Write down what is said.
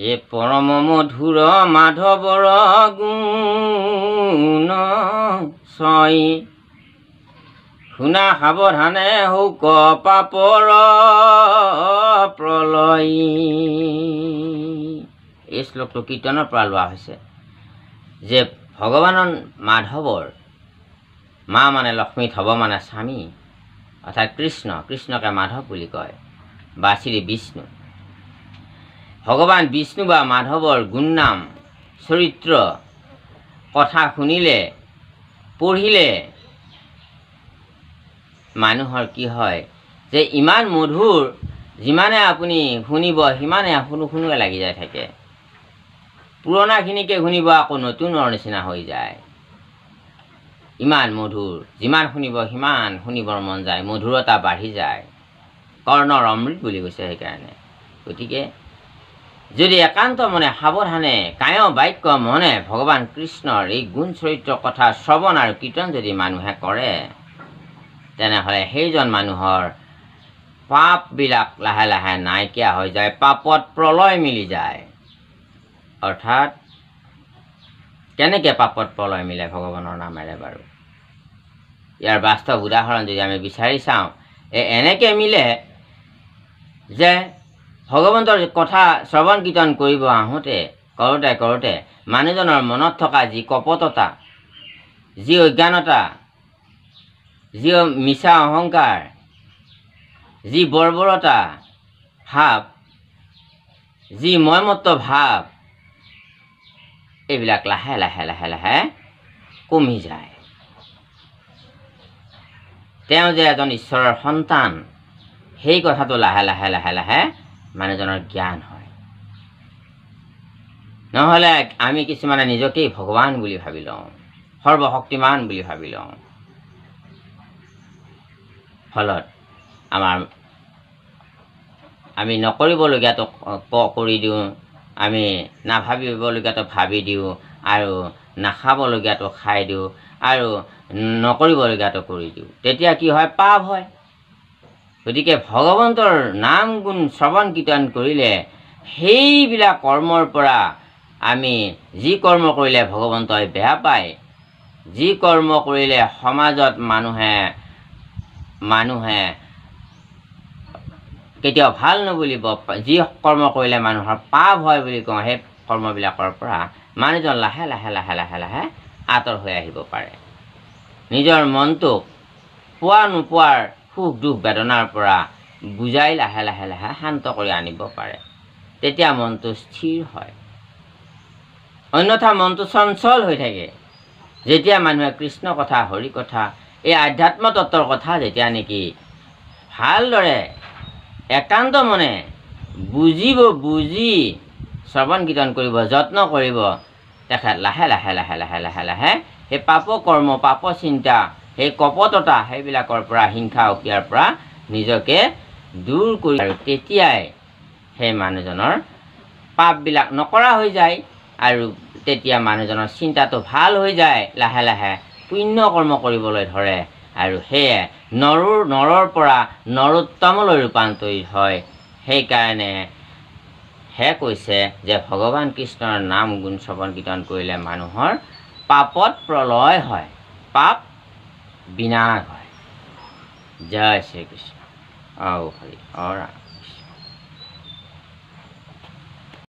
এ পৰম মধুৰ মাধৱৰ গুণ ছয় শুনা সাৱধানে শোক পাপৰ প্ৰলয়। এই শ্লোকটো কীৰ্তনৰ পৰা লোৱা হৈছে যে ভগৱানৰ মাধৱৰ, মা মানে লক্ষ্মী, ধৱ মানে স্বামী, অৰ্থাৎ কৃষ্ণ, কৃষ্ণকে মাধৱ বুলি কয় বা শ্ৰী বিষ্ণু। ভগৱান বিষ্ণু বা মাধৱৰ গুণনাম চৰিত্ৰ কথা শুনিলে, পঢ়িলে মানুহৰ কি হয় যে ইমান মধুৰ, যিমানে আপুনি শুনিব সিমানে শুনো শুনোৱে লাগি যায় থাকে। পুৰণাখিনিকে শুনিব আকৌ নতুনৰ নিচিনা হৈ যায়। ইমান মধুৰ, যিমান শুনিব সিমান শুনিবৰ মন যায়, মধুৰতা বাঢ়ি যায়। কৰ্ণৰ অমৃত বুলি কৈছে সেইকাৰণে। গতিকে যদি একান্ত মনে সাৱধানে কায় বাক্য মনে ভগৱান কৃষ্ণৰ এই গুণ চৰিত্ৰ কথা শ্ৰৱণ আৰু কীৰ্তন যদি মানুহে কৰে, তেনেহ'লে সেইজন মানুহৰ পাপবিলাক লাহে লাহে নাইকিয়া হৈ যায়, পাপত প্ৰলয় মিলি যায়। অৰ্থাৎ কেনেকৈ পাপত প্ৰলয় মিলে ভগৱানৰ নামেৰে বাৰু? ইয়াৰ বাস্তৱ উদাহৰণ যদি আমি বিচাৰি চাওঁ, এনেকৈ মিলে যে ভগৱন্তৰ কথা শ্ৰৱণ কীৰ্তন কৰিব আহোঁতে কৰোঁতে মানুহজনৰ মনত থকা যি কপটতা, যি অজ্ঞানতা, যি মিছা অহংকাৰ, যি বৰ্বৰতা ভাৱ, যি ময়মত্ব ভাৱ, এইবিলাক লাহে লাহে লাহে লাহে কমি যায়। তেওঁ যে এজন ঈশ্বৰৰ সন্তান, সেই কথাটো লাহে লাহে লাহে লাহে মানুহজনৰ জ্ঞান হয়। নহ'লে আমি কিছুমানে নিজকেই ভগৱান বুলি ভাবি লওঁ, সৰ্বশক্তিমান বুলি ভাবি লওঁ। ফলত আমি নকৰিবলগীয়াটো কৰি দিওঁ, আমি নাভাবিবলগীয়াটো ভাবি দিওঁ, আৰু নাখাবলগীয়াটো খাই দিওঁ, আৰু নকৰিবলগীয়াটো কৰি দিওঁ। তেতিয়া কি হয়? পাপ হয়। গতিকে ভগৱন্তৰ নাম গুণ শ্ৰৱণ কীৰ্তন কৰিলে সেইবিলাক কৰ্মৰ পৰা আমি, যি কৰ্ম কৰিলে ভগৱন্তই বেয়া পায়, যি কৰ্ম কৰিলে সমাজত মানুহে কেতিয়াও ভাল নবুলিব, যি কৰ্ম কৰিলে মানুহৰ পাপ হয় বুলি কওঁ, সেই কৰ্মবিলাকৰ পৰা মানুহজন লাহে লাহে লাহে লাহে লাহে আঁতৰ হৈ আহিব পাৰে। নিজৰ মনটোক পোৱা নোপোৱাৰ সুখ দুখ বেদনাৰ পৰা বুজাই লাহে লাহে লাহে শান্ত কৰি আনিব পাৰে। তেতিয়া মনটো স্থিৰ হয়। অন্যথা মনটো চঞ্চল হৈ থাকে। যেতিয়া মানুহে কৃষ্ণ কথা, হৰি কথা, এই আধ্যাত্ম তত্ত্বৰ কথা যেতিয়া নেকি ভালদৰে একান্ত মনে বুজি শ্ৰৱণ কীৰ্তন কৰিব, যত্ন কৰিব, তেখেত লাহে লাহে লাহে লাহে লাহে লাহে সেই পাপ কৰ্ম, পাপ চিন্তা, সেই কপটতা, সেইবিলাকৰ পৰা, হিংসা অকিয়াৰ পৰা নিজকে দূৰ কৰি, আৰু তেতিয়াই সেই মানুহজনৰ পাপবিলাক নকৰা হৈ যায়। আৰু তেতিয়া মানুহজনৰ চিন্তাটো ভাল হৈ যায়, লাহে লাহে পুণ্য কৰ্ম কৰিবলৈ ধৰে, আৰু সেয়ে নৰৰ পৰা নৰোত্তমলৈ ৰূপান্তৰিত হয়। সেইকাৰণে কৈছে যে ভগৱান কৃষ্ণৰ নাম গুণ শ্ৰৱণ কীৰ্তন কৰিলে মানুহৰ পাপত প্ৰলয় হয়, পাপ বিনাশ হয়। জয় শ্ৰীকৃষ্ণ। হৰি ৰাম।